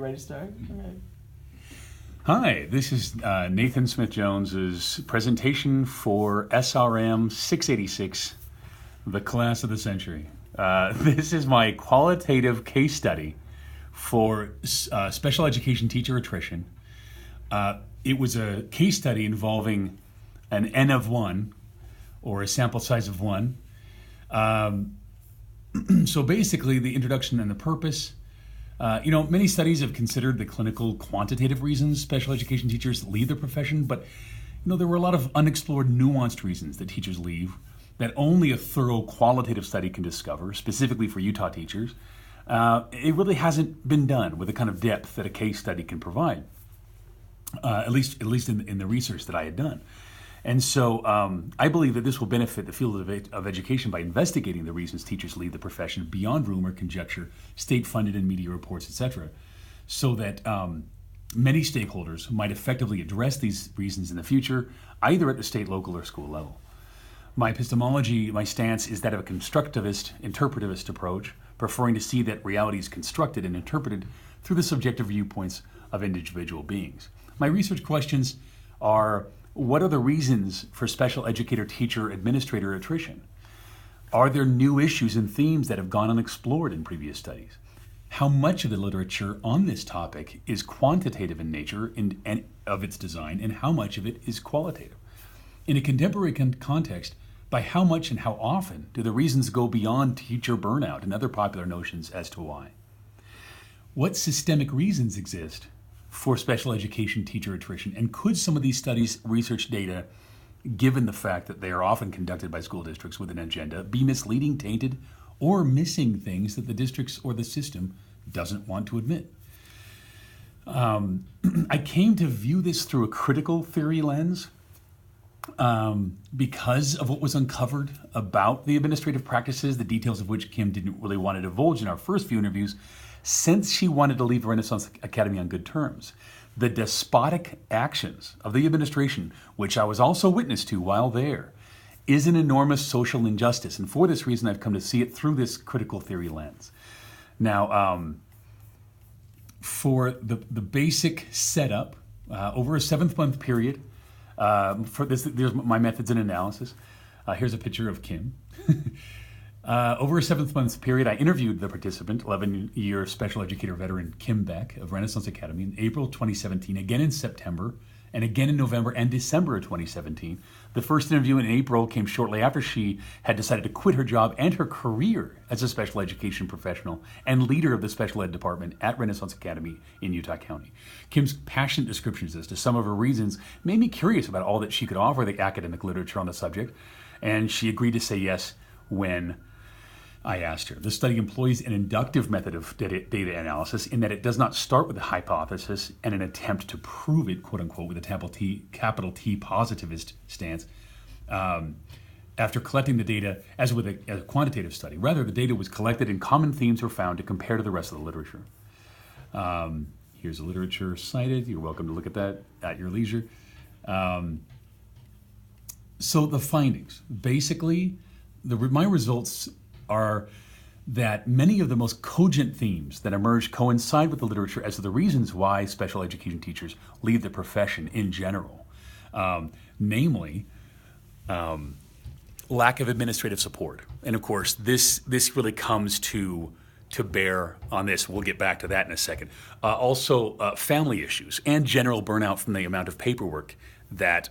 Ready to start? Okay. Hi, this is Nathan Smith-Jones's presentation for SRM 686, the class of the century. This is my qualitative case study for special education teacher attrition. It was a case study involving an N of 1, or a sample size of 1. So basically, the introduction and the purpose. Many studies have considered the clinical quantitative reasons special education teachers leave the profession, but there were a lot of unexplored nuanced reasons that teachers leave that only a thorough qualitative study can discover, specifically for Utah teachers. It really hasn't been done with the kind of depth that a case study can provide, at least in the research that I had done. And so I believe that this will benefit the field of education by investigating the reasons teachers leave the profession beyond rumor, conjecture, state-funded and media reports, etc., so that many stakeholders might effectively address these reasons in the future, either at the state, local, or school level. My epistemology, my stance, is that of a constructivist, interpretivist approach, preferring to see that reality is constructed and interpreted through the subjective viewpoints of individual beings. My research questions are: what are the reasons for special educator, teacher, administrator attrition? Are there new issues and themes that have gone unexplored in previous studies? How much of the literature on this topic is quantitative in nature and of its design, and how much of it is qualitative? In a contemporary context, by how much and how often do the reasons go beyond teacher burnout and other popular notions as to why? What systemic reasons exist for special education teacher attrition, and could some of these studies' research data, given the fact that they are often conducted by school districts with an agenda, be misleading, tainted, or missing things that the districts or the system doesn't want to admit? I came to view this through a critical theory lens because of what was uncovered about the administrative practices, the details of which Kim didn't really want to divulge in our first few interviews, since she wanted to leave Renaissance Academy on good terms. The despotic actions of the administration, which I was also witness to while there, is an enormous social injustice. And for this reason, I've come to see it through this critical theory lens. Now, for the basic setup, over a 7-month period, for this, there's my methods and analysis. Here's a picture of Kim. Over a 7-month period, I interviewed the participant, 11-year special educator veteran Kim Beck of Renaissance Academy in April 2017, again in September, and again in November and December of 2017. The first interview in April came shortly after she had decided to quit her job and her career as a special education professional and leader of the special ed department at Renaissance Academy in Utah County. Kim's passionate descriptions as to some of her reasons made me curious about all that she could offer the academic literature on the subject, and she agreed to say yes when I asked her. The study employs an inductive method of data analysis in that it does not start with a hypothesis and an attempt to prove it, quote unquote, with a capital T positivist stance, after collecting the data as with a quantitative study. Rather, the data was collected and common themes were found to compare to the rest of the literature. Here's the literature cited. You're welcome to look at that at your leisure. So the findings. Basically, my results are that many of the most cogent themes that emerge coincide with the literature as to the reasons why special education teachers leave the profession in general. Namely, lack of administrative support. And of course, this really comes to bear on this. We'll get back to that in a second. Also, family issues and general burnout from the amount of paperwork that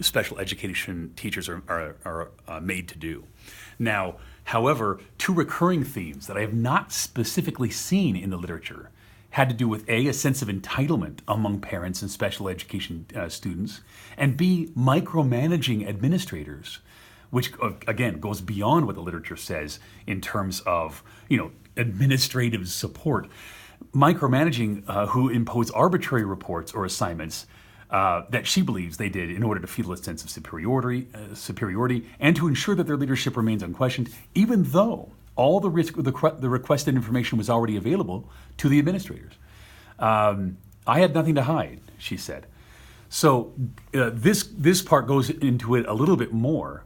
special education teachers are made to do. Now, however, two recurring themes that I have not specifically seen in the literature had to do with A, a sense of entitlement among parents and special education students, and B, micromanaging administrators, which again goes beyond what the literature says in terms of administrative support. Micromanaging who impose arbitrary reports or assignments that she believes they did in order to feel a sense of superiority, and to ensure that their leadership remains unquestioned, even though all the requested information was already available to the administrators. I had nothing to hide, she said. So this part goes into it a little bit more,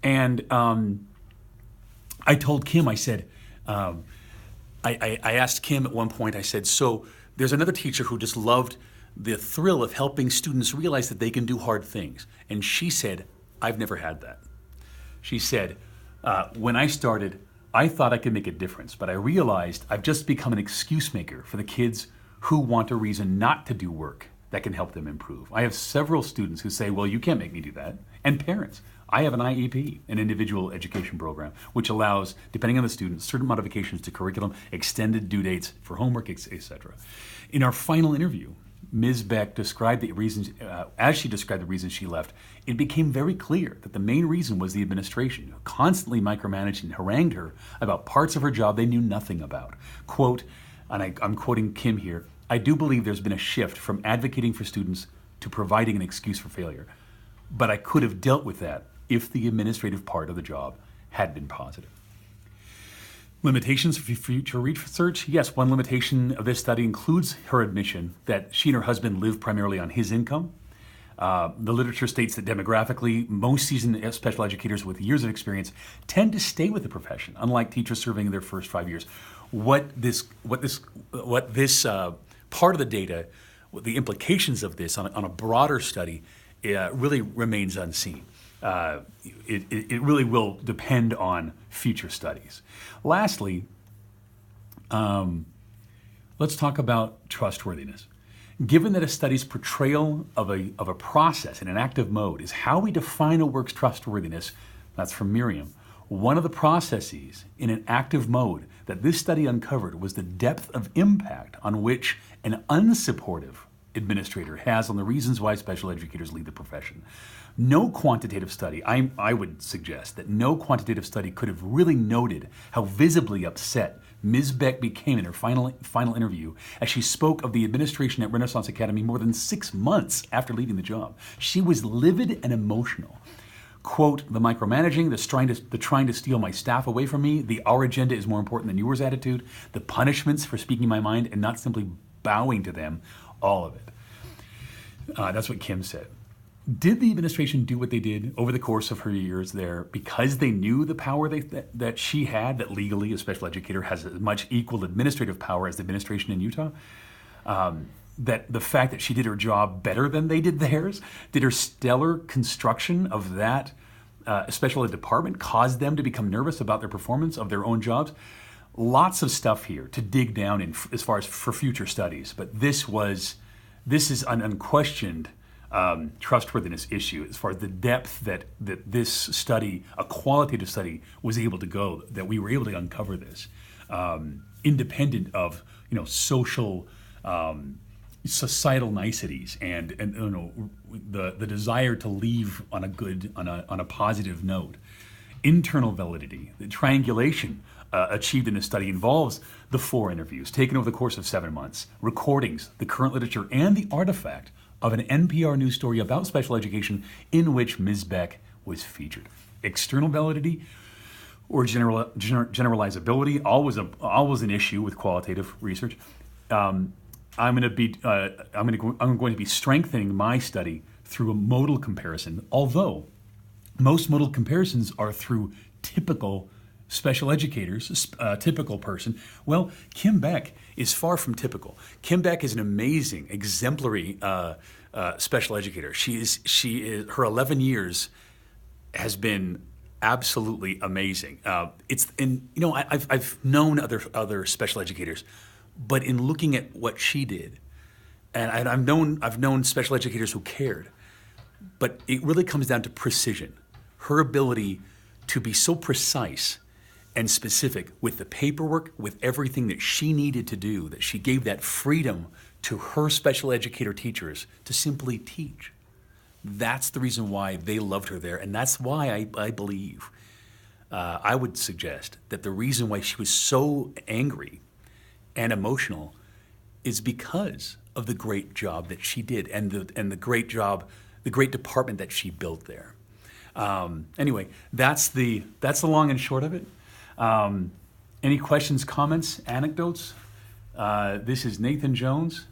and I told Kim, I said, I asked Kim at one point, I said, so There's another teacher who just loved the thrill of helping students realize that they can do hard things. And she said, I've never had that. She said, when I started, I thought I could make a difference, but I realized I've just become an excuse maker for the kids who want a reason not to do work that can help them improve. I have several students who say, well, you can't make me do that. And parents. I have an IEP, an individual education program, which allows, depending on the student, certain modifications to curriculum, extended due dates for homework, etc. In our final interview, Ms. Beck described the reasons, as she described the reasons she left, it became very clear that the main reason was the administration, who constantly micromanaged and harangued her about parts of her job they knew nothing about. Quote, and I'm quoting Kim here, I do believe there's been a shift from advocating for students to providing an excuse for failure. But I could have dealt with that if the administrative part of the job had been positive. Limitations for future research. Yes, one limitation of this study includes her admission that she and her husband live primarily on his income. The literature states that demographically, most seasoned special educators with years of experience tend to stay with the profession, unlike teachers serving in their first 5 years. What this part of the data, the implications of this on a broader study, really remains unseen. It really will depend on future studies. Lastly, let's talk about trustworthiness. Given that a study's portrayal of a process in an active mode is how we define a work's trustworthiness, that's from Miriam, one of the processes in an active mode that this study uncovered was the depth of impact on which an unsupportive administrator has on the reasons why special educators leave the profession. No quantitative study, I would suggest that no quantitative study could have really noted how visibly upset Ms. Beck became in her final interview as she spoke of the administration at Renaissance Academy more than 6 months after leaving the job. She was livid and emotional. Quote, the micromanaging, the trying to steal my staff away from me, the our agenda is more important than yours attitude, the punishments for speaking my mind and not simply bowing to them, all of it. That's what Kim said. Did the administration do what they did over the course of her years there because they knew the power that she had, that legally a special educator has as much equal administrative power as the administration in Utah? That the fact that she did her job better than they did theirs? Did her stellar construction of that special ed department cause them to become nervous about their performance of their own jobs? Lots of stuff here to dig down in as far as for future studies, but this is an unquestioned trustworthiness issue as far as the depth that this study, a qualitative study, was able to go, that we were able to uncover this, independent of social, societal niceties and the desire to leave on a positive note. Internal validity, the triangulation achieved in this study involves the 4 interviews taken over the course of 7 months, recordings, the current literature, and the artifact of an NPR news story about special education in which Ms. Beck was featured. External validity or generalizability, always an issue with qualitative research. I'm going to be strengthening my study through a modal comparison, although most modal comparisons are through typical special educators, typical person. Well, Kim Beck is far from typical. Kim Beck is an amazing, exemplary special educator. She is her 11 years has been absolutely amazing. I've known other special educators, but in looking at what she did, and I've known special educators who cared, but it really comes down to precision. Her ability to be so precise and specific with the paperwork, with everything that she needed to do, that she gave that freedom to her special educator teachers to simply teach. That's the reason why they loved her there, and that's why I believe, I would suggest that the reason why she was so angry and emotional is because of the great job that she did and the great department that she built there. Anyway, that's the long and short of it. Any questions, comments, anecdotes? This is Nathan Jones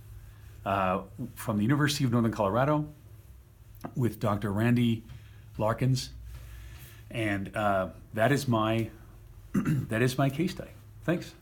from the University of Northern Colorado with Dr. Randy Larkins, and that is my case study. Thanks.